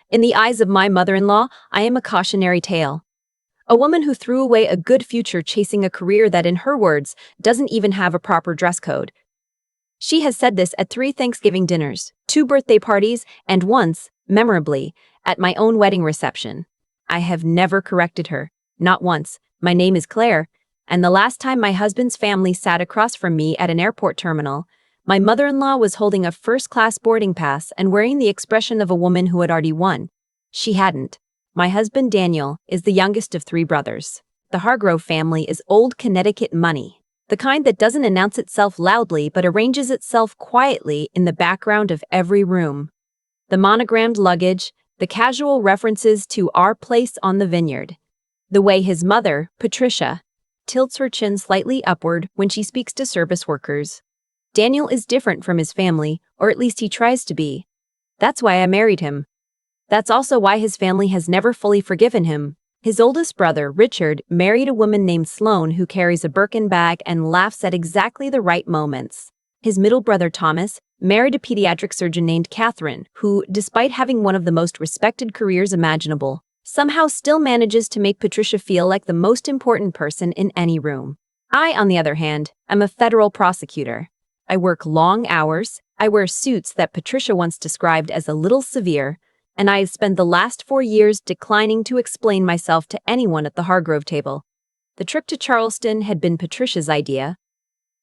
In the eyes of my mother-in-law, I am a cautionary tale. A woman who threw away a good future chasing a career that, in her words, doesn't even have a proper dress code. She has said this at 3 Thanksgiving dinners, 2 birthday parties, and once, memorably, at my own wedding reception. I have never corrected her, not once. My name is Claire, and the last time my husband's family sat across from me at an airport terminal, my mother-in-law was holding a first-class boarding pass and wearing the expression of a woman who had already won. She hadn't. My husband, Daniel, is the youngest of 3 brothers. The Hargrove family is old Connecticut money, the kind that doesn't announce itself loudly but arranges itself quietly in the background of every room. The monogrammed luggage, the casual references to our place on the vineyard. The way his mother, Patricia, tilts her chin slightly upward when she speaks to service workers. Daniel is different from his family, or at least he tries to be. That's why I married him. That's also why his family has never fully forgiven him. His oldest brother, Richard, married a woman named Sloane who carries a Birkin bag and laughs at exactly the right moments. His middle brother, Thomas, married a pediatric surgeon named Catherine, who, despite having one of the most respected careers imaginable, somehow still manages to make Patricia feel like the most important person in any room. I, on the other hand, am a federal prosecutor. I work long hours, I wear suits that Patricia once described as a little severe, and I have spent the last 4 years declining to explain myself to anyone at the Hargrove table. The trip to Charleston had been Patricia's idea.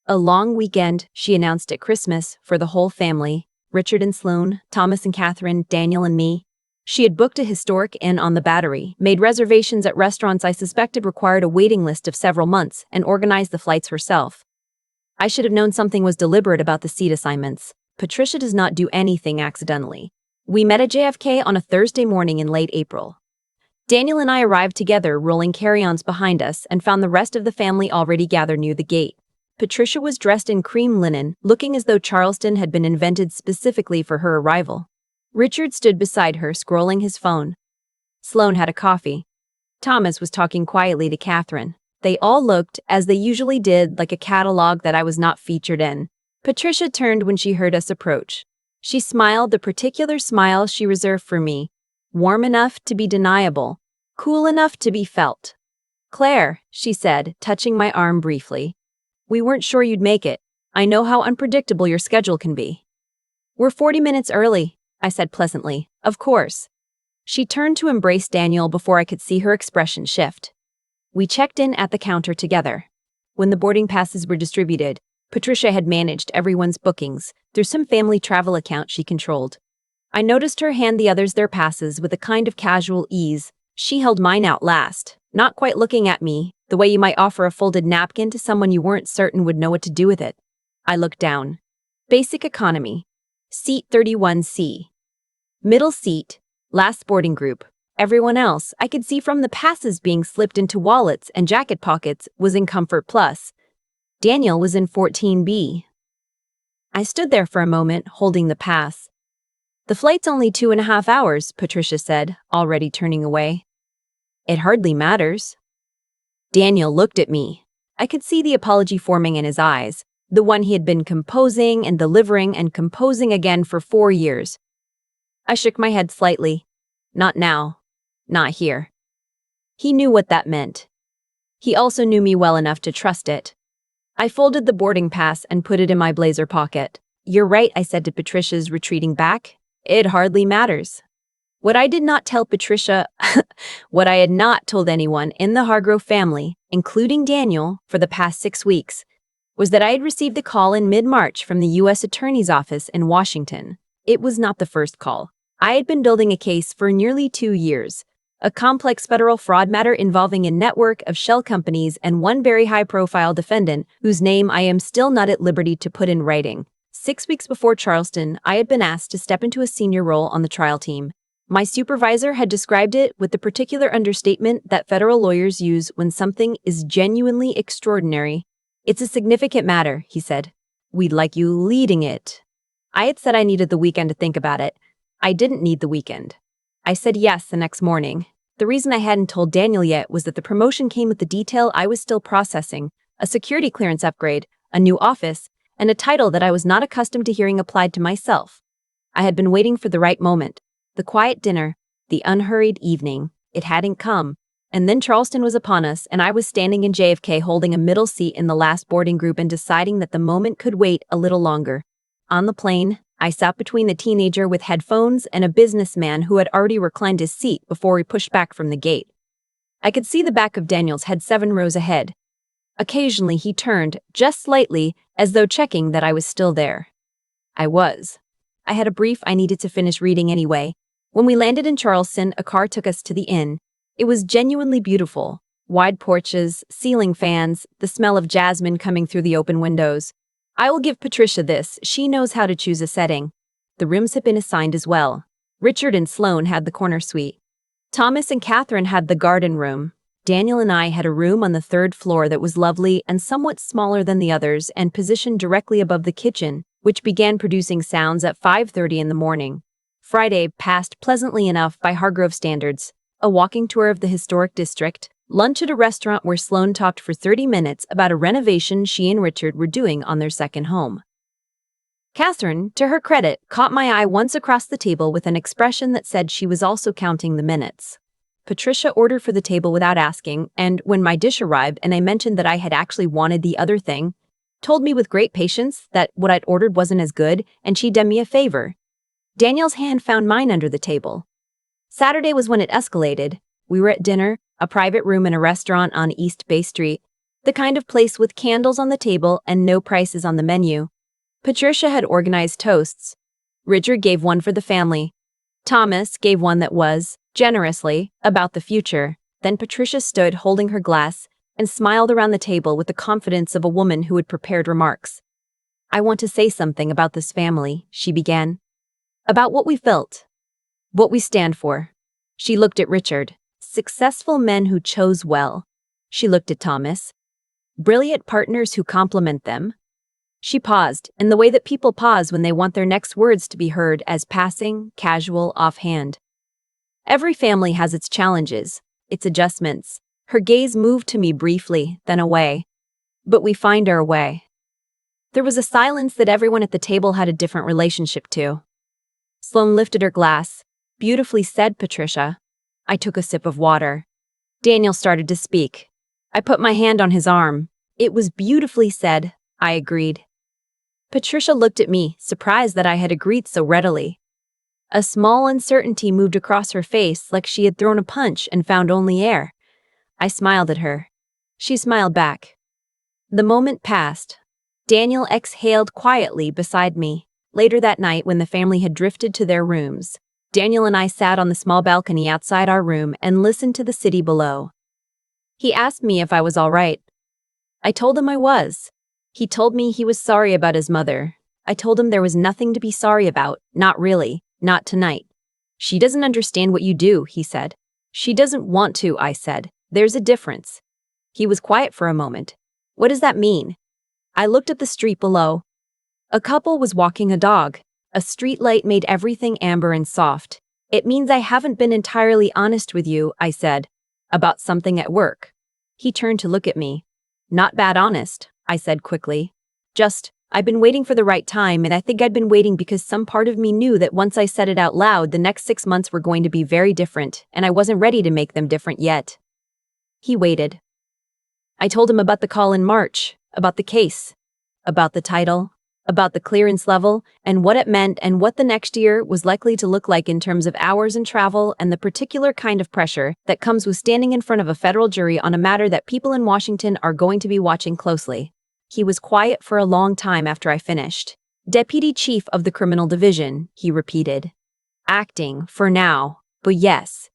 A long weekend, she announced at Christmas, for the whole family, Richard and Sloane, Thomas and Catherine, Daniel and me. She had booked a historic inn on the Battery, made reservations at restaurants I suspected required a waiting list of several months, and organized the flights herself. I should have known something was deliberate about the seat assignments. Patricia does not do anything accidentally. We met at JFK on a Thursday morning in late April. Daniel and I arrived together, rolling carry-ons behind us, and found the rest of the family already gathered near the gate. Patricia was dressed in cream linen, looking as though Charleston had been invented specifically for her arrival. Richard stood beside her, scrolling his phone. Sloane had a coffee. Thomas was talking quietly to Catherine. They all looked, as they usually did, like a catalog that I was not featured in. Patricia turned when she heard us approach. She smiled, the particular smile she reserved for me. Warm enough to be deniable, cool enough to be felt. "Claire," she said, touching my arm briefly. "We weren't sure you'd make it. I know how unpredictable your schedule can be." "We're 40 minutes early," I said pleasantly. "Of course." She turned to embrace Daniel before I could see her expression shift. We checked in at the counter together. When the boarding passes were distributed, Patricia had managed everyone's bookings through some family travel account she controlled. I noticed her hand the others their passes with a kind of casual ease. She held mine out last, not quite looking at me, the way you might offer a folded napkin to someone you weren't certain would know what to do with it. I looked down. Basic economy. Seat 31C. Middle seat. Last boarding group. Everyone else, I could see from the passes being slipped into wallets and jacket pockets, was in Comfort Plus. Daniel was in 14B. I stood there for a moment, holding the pass. "The flight's only 2.5 hours, Patricia said, already turning away. "It hardly matters." Daniel looked at me. I could see the apology forming in his eyes, the one he had been composing and delivering and composing again for 4 years. I shook my head slightly. Not now. Not here. He knew what that meant. He also knew me well enough to trust it. I folded the boarding pass and put it in my blazer pocket. "You're right," I said to Patricia's retreating back. "It hardly matters." What I did not tell Patricia, what I had not told anyone in the Hargrove family, including Daniel, for the past 6 weeks, was that I had received a call in mid-March from the U.S. Attorney's Office in Washington. It was not the first call. I had been building a case for nearly 2 years. A complex federal fraud matter involving a network of shell companies and one very high-profile defendant whose name I am still not at liberty to put in writing. 6 weeks before Charleston, I had been asked to step into a senior role on the trial team. My supervisor had described it with the particular understatement that federal lawyers use when something is genuinely extraordinary. "It's a significant matter," he said. "We'd like you leading it." I had said I needed the weekend to think about it. I didn't need the weekend. I said yes the next morning. The reason I hadn't told Daniel yet was that the promotion came with the detail I was still processing, a security clearance upgrade, a new office, and a title that I was not accustomed to hearing applied to myself. I had been waiting for the right moment. The quiet dinner, the unhurried evening, it hadn't come. And then Charleston was upon us, and I was standing in JFK holding a middle seat in the last boarding group and deciding that the moment could wait a little longer. On the plane, I sat between the teenager with headphones and a businessman who had already reclined his seat before we pushed back from the gate. I could see the back of Daniel's head 7 rows ahead. Occasionally he turned, just slightly, as though checking that I was still there. I was. I had a brief I needed to finish reading anyway. When we landed in Charleston, a car took us to the inn. It was genuinely beautiful. Wide porches, ceiling fans, the smell of jasmine coming through the open windows. I will give Patricia this, she knows how to choose a setting. The rooms had been assigned as well. Richard and Sloane had the corner suite. Thomas and Catherine had the garden room. Daniel and I had a room on the 3rd floor that was lovely and somewhat smaller than the others and positioned directly above the kitchen, which began producing sounds at 5:30 in the morning. Friday passed pleasantly enough by Hargrove standards. A walking tour of the historic district, lunch at a restaurant where Sloane talked for 30 minutes about a renovation she and Richard were doing on their second home. Catherine, to her credit, caught my eye once across the table with an expression that said she was also counting the minutes. Patricia ordered for the table without asking, and when my dish arrived and I mentioned that I had actually wanted the other thing, told me with great patience that what I'd ordered wasn't as good and she'd done me a favor. Daniel's hand found mine under the table. Saturday was when it escalated. We were at dinner, a private room in a restaurant on East Bay Street, the kind of place with candles on the table and no prices on the menu. Patricia had organized toasts. Richard gave one for the family. Thomas gave one that was, generously, about the future. Then Patricia stood holding her glass and smiled around the table with the confidence of a woman who had prepared remarks. I want to say something about this family, she began. About what we felt. What we stand for. She looked at Richard. Successful men who chose well. She looked at Thomas. Brilliant partners who complement them. She paused, in the way that people pause when they want their next words to be heard as passing, casual, offhand. Every family has its challenges, its adjustments. Her gaze moved to me briefly, then away. But we find our way. There was a silence that everyone at the table had a different relationship to. Sloane lifted her glass. Beautifully said, Patricia. I took a sip of water. Daniel started to speak. I put my hand on his arm. It was beautifully said, I agreed. Patricia looked at me, surprised that I had agreed so readily. A small uncertainty moved across her face like she had thrown a punch and found only air. I smiled at her. She smiled back. The moment passed. Daniel exhaled quietly beside me. Later that night, when the family had drifted to their rooms, Daniel and I sat on the small balcony outside our room and listened to the city below. He asked me if I was all right. I told him I was. He told me he was sorry about his mother. I told him there was nothing to be sorry about, not really, not tonight. She doesn't understand what you do, he said. She doesn't want to, I said. There's a difference. He was quiet for a moment. What does that mean? I looked at the street below. A couple was walking a dog. A street light made everything amber and soft. It means I haven't been entirely honest with you, I said. About something at work. He turned to look at me. Not bad honest, I said quickly. Just, I've been waiting for the right time, and I think I'd been waiting because some part of me knew that once I said it out loud, the next 6 months were going to be very different, and I wasn't ready to make them different yet. He waited. I told him about the call in March, about the case, about the title, about the clearance level, and what it meant and what the next year was likely to look like in terms of hours and travel and the particular kind of pressure that comes with standing in front of a federal jury on a matter that people in Washington are going to be watching closely. He was quiet for a long time after I finished. Deputy Chief of the Criminal Division, he repeated. Acting, for now, but yes.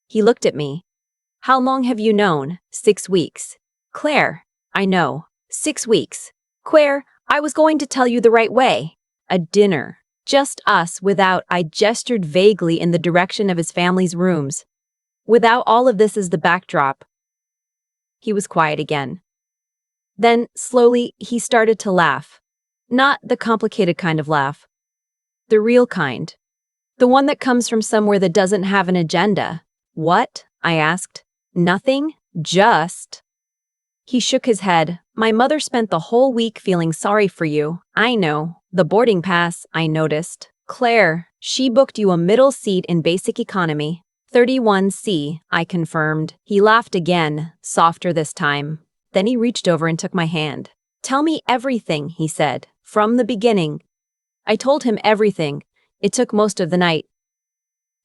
He looked at me. How long have you known? 6 weeks. Claire, I know. 6 weeks. Claire, I was going to tell you the right way. A dinner. Just us without, I gestured vaguely in the direction of his family's rooms. Without all of this as the backdrop. He was quiet again. Then, slowly, he started to laugh. Not the complicated kind of laugh. The real kind. The one that comes from somewhere that doesn't have an agenda. What? I asked. Nothing? Just. He shook his head. My mother spent the whole week feeling sorry for you. I know. The boarding pass, I noticed. Claire, She booked you a middle seat in basic economy. 31C, I confirmed. He laughed again, softer this time. Then he reached over and took my hand. Tell me everything, he said, from the beginning. I told him everything. It took most of the night.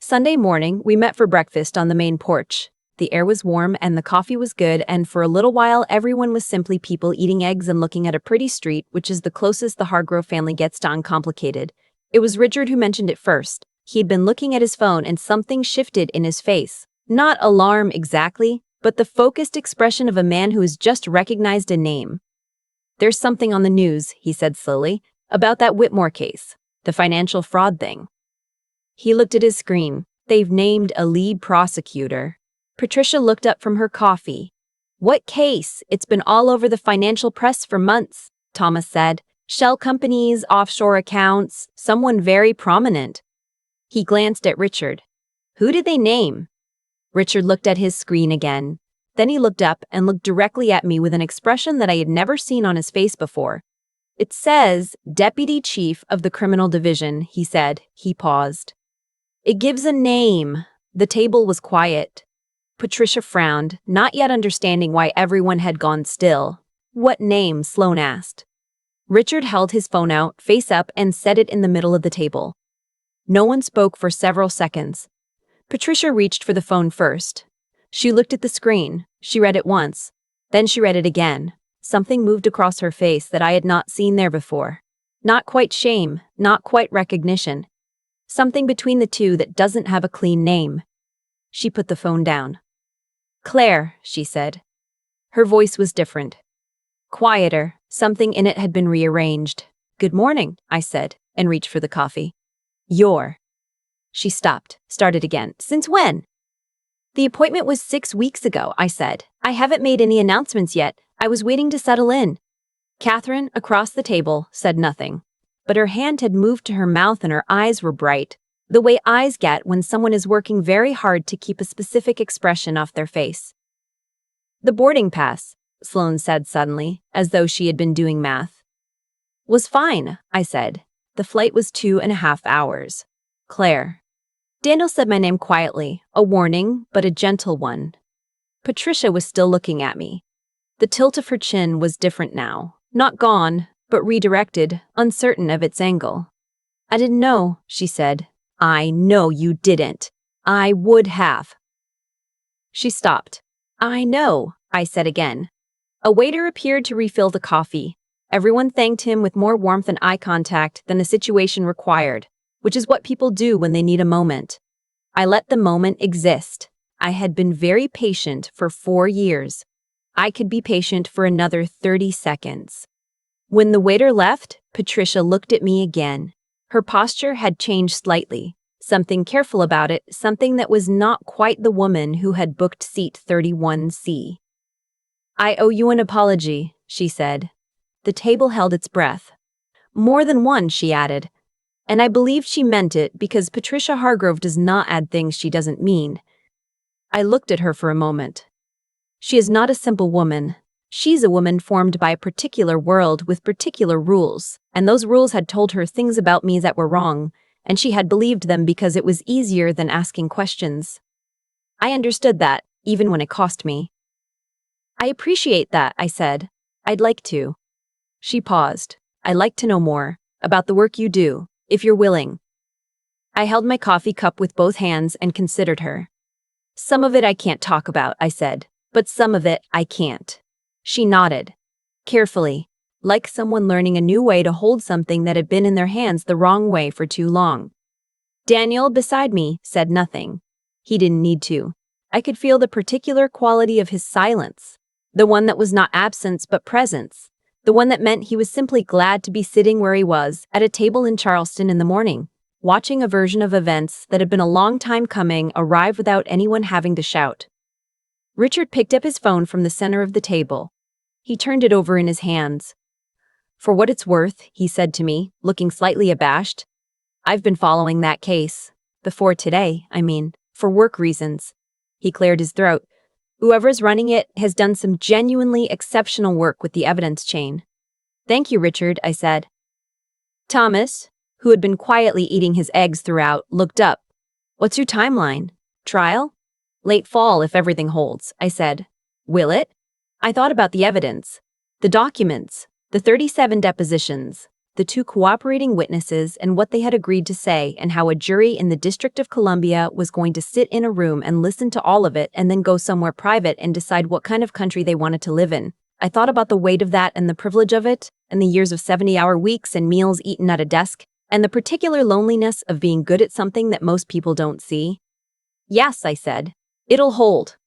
Sunday morning, we met for breakfast on the main porch. The air was warm and the coffee was good, and for a little while everyone was simply people eating eggs and looking at a pretty street, which is the closest the Hargrove family gets to uncomplicated. It was Richard who mentioned it first. He'd been looking at his phone and something shifted in his face. Not alarm exactly, but the focused expression of a man who has just recognized a name. There's something on the news, he said slowly, about that Whitmore case, the financial fraud thing. He looked at his screen. They've named a lead prosecutor. Patricia looked up from her coffee. What case? It's been all over the financial press for months, Thomas said. Shell companies, offshore accounts, someone very prominent. He glanced at Richard. Who did they name? Richard looked at his screen again. Then he looked up and looked directly at me with an expression that I had never seen on his face before. It says, Deputy Chief of the Criminal Division, he said. He paused. It gives a name. The table was quiet. Patricia frowned, not yet understanding why everyone had gone still. What name? Sloane asked. Richard held his phone out, face up, and set it in the middle of the table. No one spoke for several seconds. Patricia reached for the phone first. She looked at the screen. She read it once. Then she read it again. Something moved across her face that I had not seen there before. Not quite shame, not quite recognition. Something between the two that doesn't have a clean name. She put the phone down. Claire, she said. Her voice was different. Quieter, something in it had been rearranged. Good morning, I said, and reached for the coffee. She stopped, started again. Since when? The appointment was 6 weeks ago, I said. I haven't made any announcements yet. I was waiting to settle in. Catherine, across the table, said nothing. But her hand had moved to her mouth and her eyes were bright, the way eyes get when someone is working very hard to keep a specific expression off their face. The boarding pass, Sloane said suddenly, as though she had been doing math. Was fine, I said. The flight was 2.5 hours. Claire. Daniel said my name quietly, a warning, but a gentle one. Patricia was still looking at me. The tilt of her chin was different now. Not gone, but redirected, uncertain of its angle. I didn't know, she said. I know you didn't. I would have. She stopped. I know, I said again. A waiter appeared to refill the coffee. Everyone thanked him with more warmth and eye contact than the situation required, which is what people do when they need a moment. I let the moment exist. I had been very patient for 4 years. I could be patient for another 30 seconds. When the waiter left, Patricia looked at me again. Her posture had changed slightly. Something careful about it, something that was not quite the woman who had booked seat 31C. I owe you an apology, she said. The table held its breath. More than one, she added. And I believed she meant it because Patricia Hargrove does not add things she doesn't mean. I looked at her for a moment. She is not a simple woman. She's a woman formed by a particular world with particular rules, and those rules had told her things about me that were wrong, and she had believed them because it was easier than asking questions. I understood that, even when it cost me. I appreciate that, I said. I'd like to. She paused. I'd like to know more about the work you do, if you're willing. I held my coffee cup with both hands and considered her. Some of it I can't talk about, I said, but some of it I can't. She nodded. Carefully, like someone learning a new way to hold something that had been in their hands the wrong way for too long. Daniel, beside me, said nothing. He didn't need to. I could feel the particular quality of his silence, the one that was not absence but presence, the one that meant he was simply glad to be sitting where he was, at a table in Charleston in the morning, watching a version of events that had been a long time coming arrive without anyone having to shout. Richard picked up his phone from the center of the table. He turned it over in his hands. For what it's worth, he said to me, looking slightly abashed, I've been following that case. Before today, I mean, for work reasons. He cleared his throat. Whoever's running it has done some genuinely exceptional work with the evidence chain. Thank you, Richard, I said. Thomas, who had been quietly eating his eggs throughout, looked up. "What's your timeline? Trial?" "Late fall if everything holds," I said. "Will it?" I thought about the evidence. The documents, the 37 depositions, the 2 cooperating witnesses and what they had agreed to say, and how a jury in the District of Columbia was going to sit in a room and listen to all of it and then go somewhere private and decide what kind of country they wanted to live in. I thought about the weight of that and the privilege of it, and the years of 70-hour weeks and meals eaten at a desk, and the particular loneliness of being good at something that most people don't see. "Yes," I said. "It'll hold."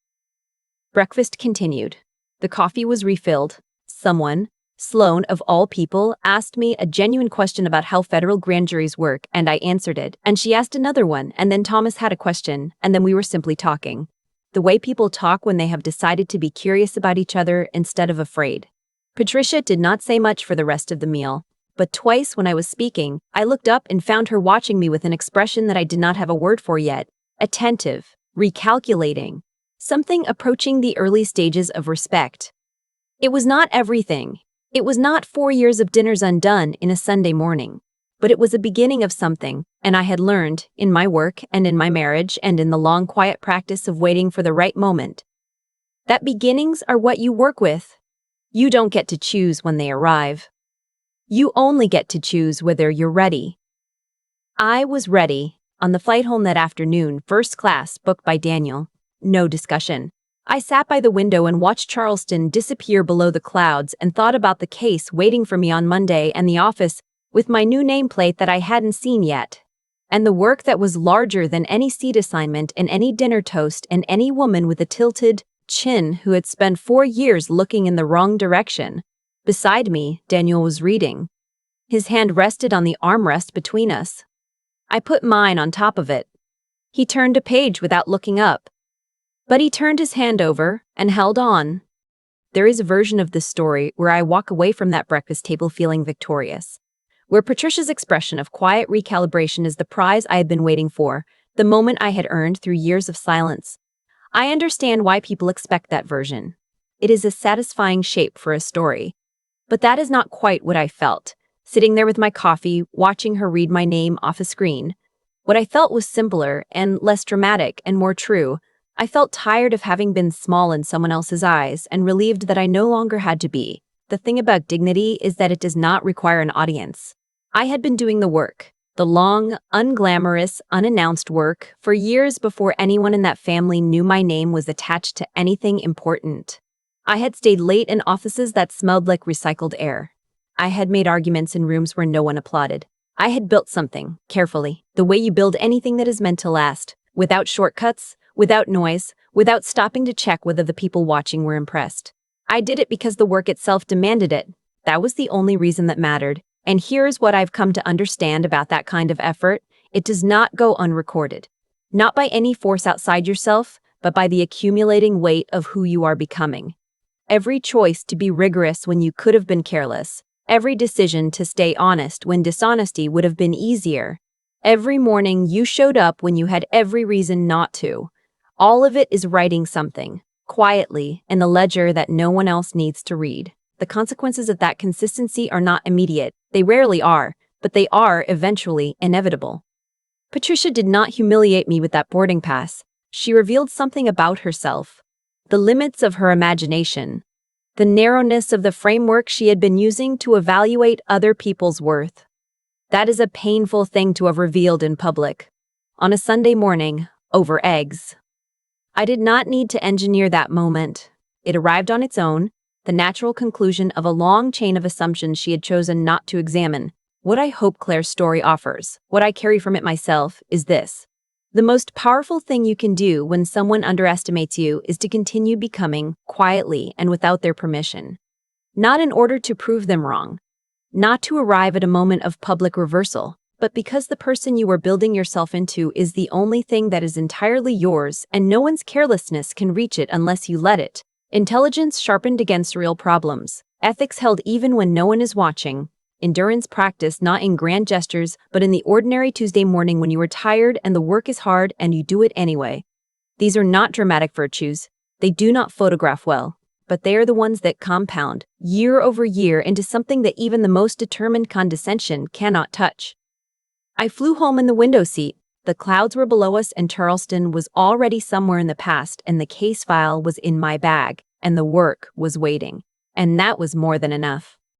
Breakfast continued. The coffee was refilled. Someone, Sloan of all people, asked me a genuine question about how federal grand juries work, and I answered it, and she asked another one, and then Thomas had a question, and then we were simply talking. The way people talk when they have decided to be curious about each other instead of afraid. Patricia did not say much for the rest of the meal, but twice when I was speaking, I looked up and found her watching me with an expression that I did not have a word for yet. Attentive, recalculating, something approaching the early stages of respect. It was not everything. It was not 4 years of dinners undone in a Sunday morning, but it was a beginning of something, and I had learned, in my work and in my marriage and in the long quiet practice of waiting for the right moment, that beginnings are what you work with. You don't get to choose when they arrive. You only get to choose whether you're ready. I was ready. On the flight home that afternoon, first class, booked by Daniel. No discussion. I sat by the window and watched Charleston disappear below the clouds and thought about the case waiting for me on Monday and the office with my new nameplate that I hadn't seen yet, and the work that was larger than any seat assignment and any dinner toast and any woman with a tilted chin who had spent 4 years looking in the wrong direction. Beside me, Daniel was reading. His hand rested on the armrest between us. I put mine on top of it. He turned a page without looking up. But he turned his hand over and held on. There is a version of this story where I walk away from that breakfast table feeling victorious, where Patricia's expression of quiet recalibration is the prize I had been waiting for, the moment I had earned through years of silence. I understand why people expect that version. It is a satisfying shape for a story. But that is not quite what I felt, sitting there with my coffee, watching her read my name off a screen. What I felt was simpler and less dramatic and more true. I felt tired of having been small in someone else's eyes and relieved that I no longer had to be. The thing about dignity is that it does not require an audience. I had been doing the work, the long, unglamorous, unannounced work, for years before anyone in that family knew my name was attached to anything important. I had stayed late in offices that smelled like recycled air. I had made arguments in rooms where no one applauded. I had built something, carefully, the way you build anything that is meant to last, without shortcuts, without noise, without stopping to check whether the people watching were impressed. I did it because the work itself demanded it. That was the only reason that mattered. And here's what I've come to understand about that kind of effort. It does not go unrecorded. Not by any force outside yourself, but by the accumulating weight of who you are becoming. Every choice to be rigorous when you could have been careless. Every decision to stay honest when dishonesty would have been easier. Every morning you showed up when you had every reason not to. All of it is writing something, quietly, in a ledger that no one else needs to read. The consequences of that consistency are not immediate. They rarely are, but they are eventually inevitable. Patricia did not humiliate me with that boarding pass. She revealed something about herself. The limits of her imagination. The narrowness of the framework she had been using to evaluate other people's worth. That is a painful thing to have revealed in public. On a Sunday morning, over eggs. I did not need to engineer that moment. It arrived on its own, the natural conclusion of a long chain of assumptions she had chosen not to examine. What I hope Claire's story offers, what I carry from it myself, is this. The most powerful thing you can do when someone underestimates you is to continue becoming, quietly and without their permission. Not in order to prove them wrong. Not to arrive at a moment of public reversal, but because the person you are building yourself into is the only thing that is entirely yours and no one's carelessness can reach it unless you let it. Intelligence sharpened against real problems. Ethics held even when no one is watching. Endurance practiced not in grand gestures, but in the ordinary Tuesday morning when you are tired and the work is hard and you do it anyway. These are not dramatic virtues. They do not photograph well, but they are the ones that compound, year over year, into something that even the most determined condescension cannot touch. I flew home in the window seat. The clouds were below us and Charleston was already somewhere in the past, and the case file was in my bag, and the work was waiting. And that was more than enough.